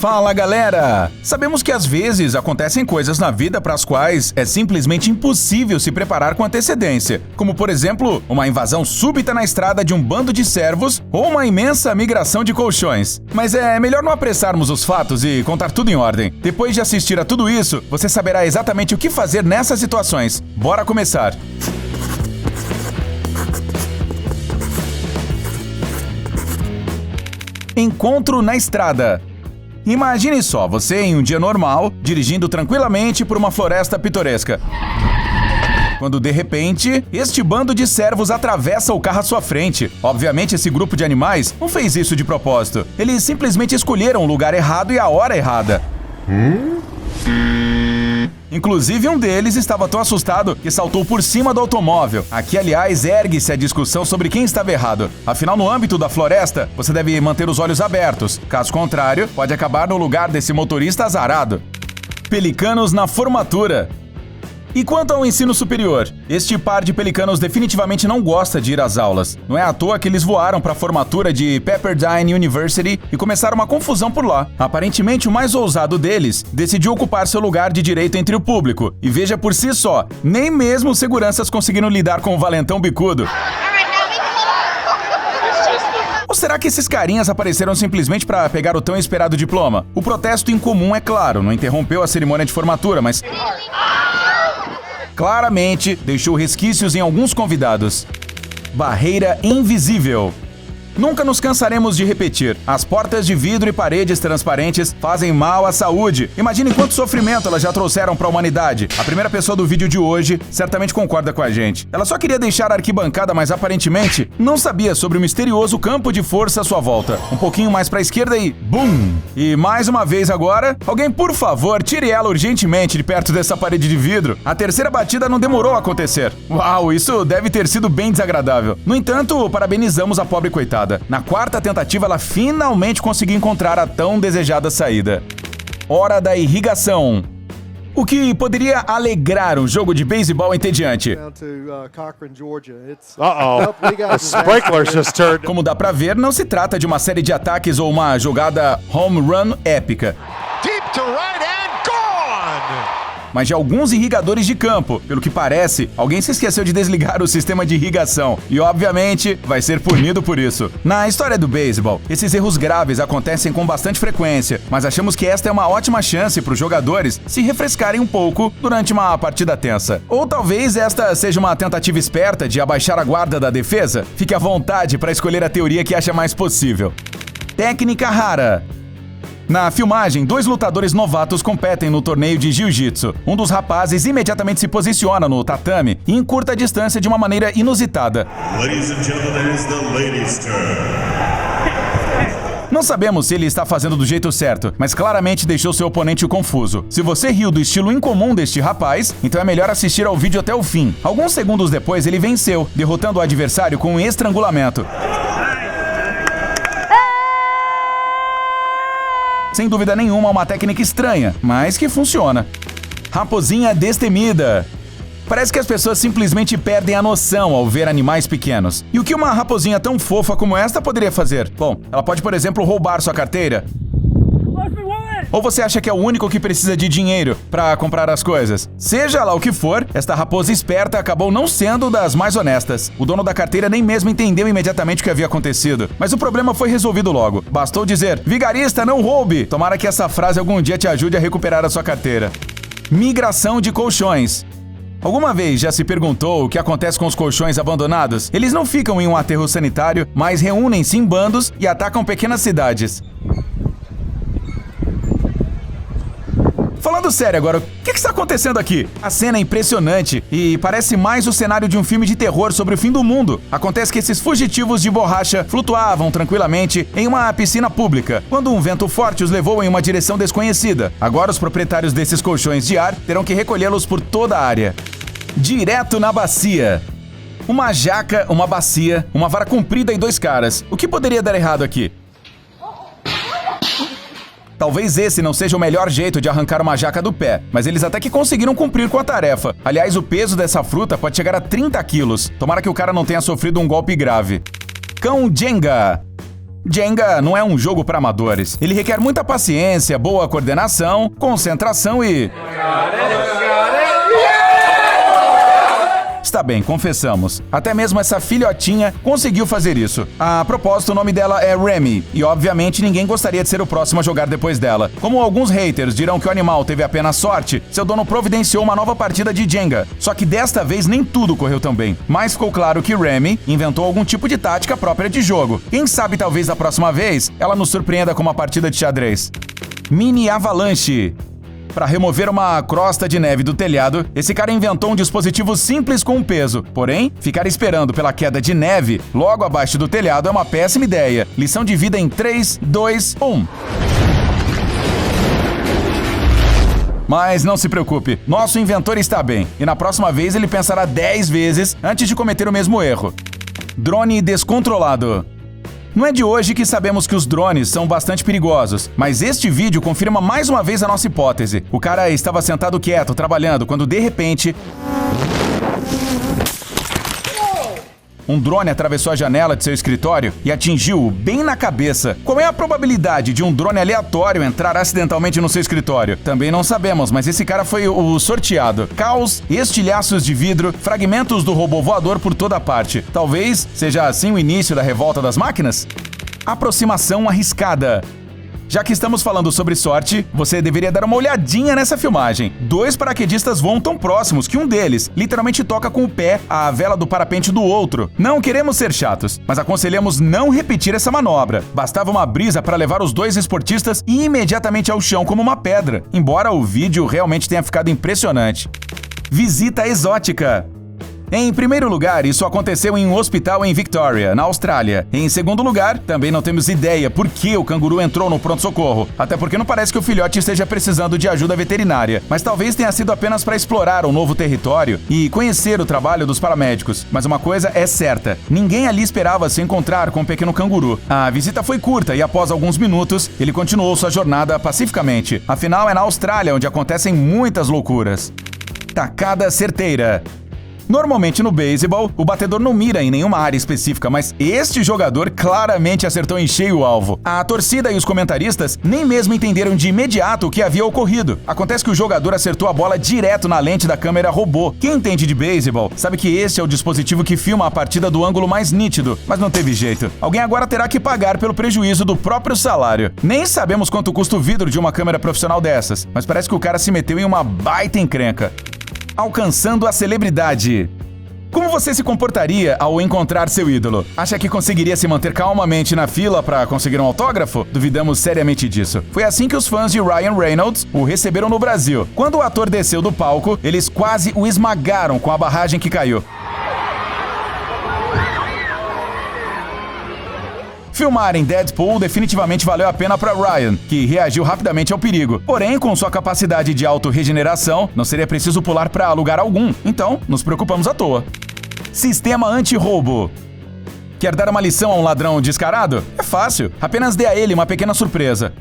Fala, galera! Sabemos que às vezes acontecem coisas na vida para as quais é simplesmente impossível se preparar com antecedência, como por exemplo, uma invasão súbita na estrada de um bando de servos ou uma imensa migração de colchões. Mas é melhor não apressarmos os fatos e contar tudo em ordem. Depois de assistir a tudo isso, você saberá exatamente o que fazer nessas situações. Bora começar! Encontro na estrada. Imagine só, você em um dia normal, dirigindo tranquilamente por uma floresta pitoresca. Quando de repente, este bando de servos atravessa o carro à sua frente. Obviamente esse grupo de animais não fez isso de propósito. Eles simplesmente escolheram o lugar errado e a hora errada. Inclusive, um deles estava tão assustado que saltou por cima do automóvel. Aqui, aliás, ergue-se a discussão sobre quem estava errado. Afinal, no âmbito da floresta, você deve manter os olhos abertos. Caso contrário, pode acabar no lugar desse motorista azarado. Pelicanos na formatura. E quanto ao ensino superior? Este par de pelicanos definitivamente não gosta de ir às aulas. Não é à toa que eles voaram para a formatura de Pepperdine University e começaram uma confusão por lá. Aparentemente, o mais ousado deles decidiu ocupar seu lugar de direito entre o público. E veja por si só, nem mesmo os seguranças conseguiram lidar com o valentão bicudo. Ou será que esses carinhas apareceram simplesmente para pegar o tão esperado diploma? O protesto incomum, é claro, não interrompeu a cerimônia de formatura, mas claramente deixou resquícios em alguns convidados. Barreira invisível. Nunca nos cansaremos de repetir. As portas de vidro e paredes transparentes fazem mal à saúde. Imagine quanto sofrimento elas já trouxeram para a humanidade. A primeira pessoa do vídeo de hoje certamente concorda com a gente. Ela só queria deixar a arquibancada, mas aparentemente não sabia sobre o misterioso campo de força à sua volta. Um pouquinho mais para a esquerda e BUM! E mais uma vez agora, alguém por favor tire ela urgentemente de perto dessa parede de vidro. A terceira batida não demorou a acontecer. Uau, isso deve ter sido bem desagradável. No entanto, parabenizamos a pobre coitada. Na quarta tentativa, ela finalmente conseguiu encontrar a tão desejada saída. Hora da irrigação. O que poderia alegrar um jogo de beisebol entediante. Como dá pra ver, não se trata de uma série de ataques ou uma jogada home run épica, mas de alguns irrigadores de campo. Pelo que parece, alguém se esqueceu de desligar o sistema de irrigação e, obviamente, vai ser punido por isso. Na história do beisebol, esses erros graves acontecem com bastante frequência, mas achamos que esta é uma ótima chance para os jogadores se refrescarem um pouco durante uma partida tensa. Ou talvez esta seja uma tentativa esperta de abaixar a guarda da defesa? Fique à vontade para escolher a teoria que acha mais possível. Técnica rara. Na filmagem, 2 lutadores novatos competem no torneio de jiu-jitsu. Um dos rapazes imediatamente se posiciona no tatame e encurta a distância de uma maneira inusitada. Não sabemos se ele está fazendo do jeito certo, mas claramente deixou seu oponente confuso. Se você riu do estilo incomum deste rapaz, então é melhor assistir ao vídeo até o fim. Alguns segundos depois, ele venceu, derrotando o adversário com um estrangulamento. Sem dúvida nenhuma, uma técnica estranha, mas que funciona. Raposinha destemida. Parece que as pessoas simplesmente perdem a noção ao ver animais pequenos. E o que uma raposinha tão fofa como esta poderia fazer? Bom, ela pode, por exemplo, roubar sua carteira. Ou você acha que é o único que precisa de dinheiro para comprar as coisas? Seja lá o que for, esta raposa esperta acabou não sendo das mais honestas. O dono da carteira nem mesmo entendeu imediatamente o que havia acontecido. Mas o problema foi resolvido logo. Bastou dizer, vigarista, não roube! Tomara que essa frase algum dia te ajude a recuperar a sua carteira. Migração de colchões. Alguma vez já se perguntou o que acontece com os colchões abandonados? Eles não ficam em um aterro sanitário, mas reúnem-se em bandos e atacam pequenas cidades. Falando sério agora, o que está acontecendo aqui? A cena é impressionante e parece mais o cenário de um filme de terror sobre o fim do mundo. Acontece que esses fugitivos de borracha flutuavam tranquilamente em uma piscina pública, quando um vento forte os levou em uma direção desconhecida. Agora os proprietários desses colchões de ar terão que recolhê-los por toda a área. Direto na bacia. Uma jaca, uma bacia, uma vara comprida e 2 caras. O que poderia dar errado aqui? Talvez esse não seja o melhor jeito de arrancar uma jaca do pé, mas eles até que conseguiram cumprir com a tarefa. Aliás, o peso dessa fruta pode chegar a 30 quilos. Tomara que o cara não tenha sofrido um golpe grave. Cão Jenga. Jenga não é um jogo para amadores. Ele requer muita paciência, boa coordenação, concentração e... Está bem, confessamos. Até mesmo essa filhotinha conseguiu fazer isso. A propósito, o nome dela é Remy, e obviamente ninguém gostaria de ser o próximo a jogar depois dela. Como alguns haters dirão que o animal teve apenas sorte, seu dono providenciou uma nova partida de Jenga. Só que desta vez nem tudo correu tão bem. Mas ficou claro que Remy inventou algum tipo de tática própria de jogo. Quem sabe talvez da próxima vez ela nos surpreenda com uma partida de xadrez. Mini avalanche. Para remover uma crosta de neve do telhado, esse cara inventou um dispositivo simples com um peso. Porém, ficar esperando pela queda de neve logo abaixo do telhado é uma péssima ideia. Lição de vida em 3, 2, 1. Mas não se preocupe, nosso inventor está bem, e na próxima vez ele pensará 10 vezes antes de cometer o mesmo erro. Drone descontrolado. Não é de hoje que sabemos que os drones são bastante perigosos, mas este vídeo confirma mais uma vez a nossa hipótese. O cara estava sentado quieto, trabalhando, quando de repente... um drone atravessou a janela de seu escritório e atingiu-o bem na cabeça. Qual é a probabilidade de um drone aleatório entrar acidentalmente no seu escritório? Também não sabemos, mas esse cara foi o sorteado. Caos, estilhaços de vidro, fragmentos do robô voador por toda parte. Talvez seja assim o início da revolta das máquinas? Aproximação arriscada. Já que estamos falando sobre sorte, você deveria dar uma olhadinha nessa filmagem. 2 paraquedistas voam tão próximos que um deles literalmente toca com o pé a vela do parapente do outro. Não queremos ser chatos, mas aconselhamos não repetir essa manobra. Bastava uma brisa para levar os 2 esportistas imediatamente ao chão como uma pedra, embora o vídeo realmente tenha ficado impressionante. Visita exótica. Em primeiro lugar, isso aconteceu em um hospital em Victoria, na Austrália. Em segundo lugar, também não temos ideia por que o canguru entrou no pronto-socorro. Até porque não parece que o filhote esteja precisando de ajuda veterinária. Mas talvez tenha sido apenas para explorar um novo território e conhecer o trabalho dos paramédicos. Mas uma coisa é certa, ninguém ali esperava se encontrar com o pequeno canguru. A visita foi curta e após alguns minutos, ele continuou sua jornada pacificamente. Afinal, é na Austrália onde acontecem muitas loucuras. Tacada certeira. Normalmente no beisebol, o batedor não mira em nenhuma área específica, mas este jogador claramente acertou em cheio o alvo. A torcida e os comentaristas nem mesmo entenderam de imediato o que havia ocorrido. Acontece que o jogador acertou a bola direto na lente da câmera robô. Quem entende de beisebol sabe que este é o dispositivo que filma a partida do ângulo mais nítido, mas não teve jeito. Alguém agora terá que pagar pelo prejuízo do próprio salário. Nem sabemos quanto custa o vidro de uma câmera profissional dessas, mas parece que o cara se meteu em uma baita encrenca. Alcançando a celebridade. Como você se comportaria ao encontrar seu ídolo? Acha que conseguiria se manter calmamente na fila para conseguir um autógrafo? Duvidamos seriamente disso. Foi assim que os fãs de Ryan Reynolds o receberam no Brasil. Quando o ator desceu do palco, eles quase o esmagaram com a barragem que caiu. Filmar em Deadpool definitivamente valeu a pena para Ryan, que reagiu rapidamente ao perigo. Porém, com sua capacidade de autorregeneração, não seria preciso pular para lugar algum. Então, nos preocupamos à toa. Sistema anti-roubo. Quer dar uma lição a um ladrão descarado? É fácil. Apenas dê a ele uma pequena surpresa.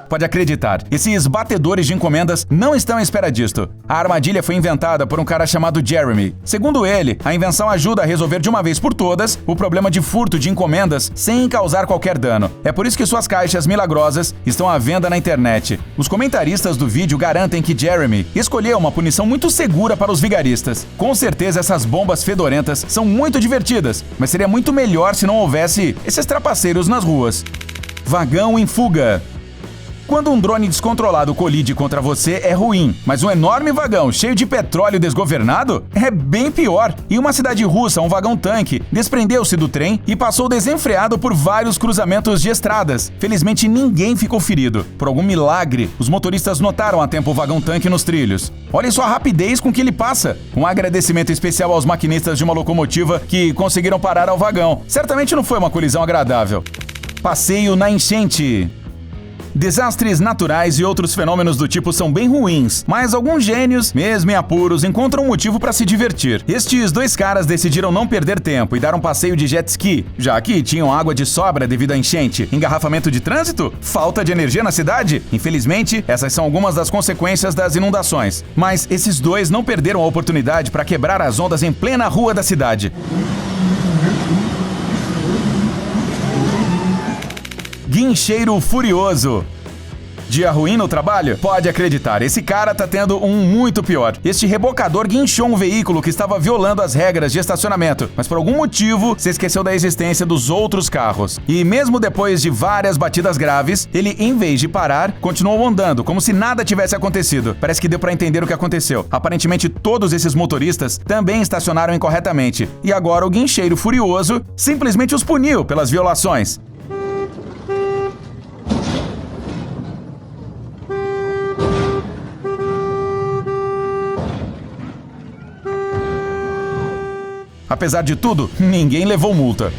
Pode acreditar, esses batedores de encomendas não estão à espera disto. A armadilha foi inventada por um cara chamado Jeremy. Segundo ele, a invenção ajuda a resolver de uma vez por todas o problema de furto de encomendas sem causar qualquer dano. É por isso que suas caixas milagrosas estão à venda na internet. Os comentaristas do vídeo garantem que Jeremy escolheu uma punição muito segura para os vigaristas. Com certeza essas bombas fedorentas são muito divertidas, mas seria muito melhor se não houvesse esses trapaceiros nas ruas. Vagão em fuga. Quando um drone descontrolado colide contra você é ruim, mas um enorme vagão cheio de petróleo desgovernado é bem pior. Em uma cidade russa, um vagão-tanque desprendeu-se do trem e passou desenfreado por vários cruzamentos de estradas. Felizmente ninguém ficou ferido. Por algum milagre, os motoristas notaram a tempo o vagão-tanque nos trilhos. Olhem só a rapidez com que ele passa. Um agradecimento especial aos maquinistas de uma locomotiva que conseguiram parar ao vagão. Certamente não foi uma colisão agradável. Passeio na enchente. Desastres naturais e outros fenômenos do tipo são bem ruins, mas alguns gênios, mesmo em apuros, encontram um motivo para se divertir. Estes 2 caras decidiram não perder tempo e dar um passeio de jet ski, já que tinham água de sobra devido à enchente. Engarrafamento de trânsito? Falta de energia na cidade? Infelizmente, essas são algumas das consequências das inundações. Mas esses 2 não perderam a oportunidade para quebrar as ondas em plena rua da cidade. Guincheiro furioso. Dia ruim no trabalho? Pode acreditar, esse cara tá tendo um muito pior. Este rebocador guinchou um veículo que estava violando as regras de estacionamento, mas por algum motivo se esqueceu da existência dos outros carros. E mesmo depois de várias batidas graves, ele, em vez de parar, continuou andando, como se nada tivesse acontecido. Parece que deu pra entender o que aconteceu. Aparentemente, todos esses motoristas também estacionaram incorretamente. E agora o guincheiro furioso simplesmente os puniu pelas violações. Apesar de tudo, ninguém levou multa.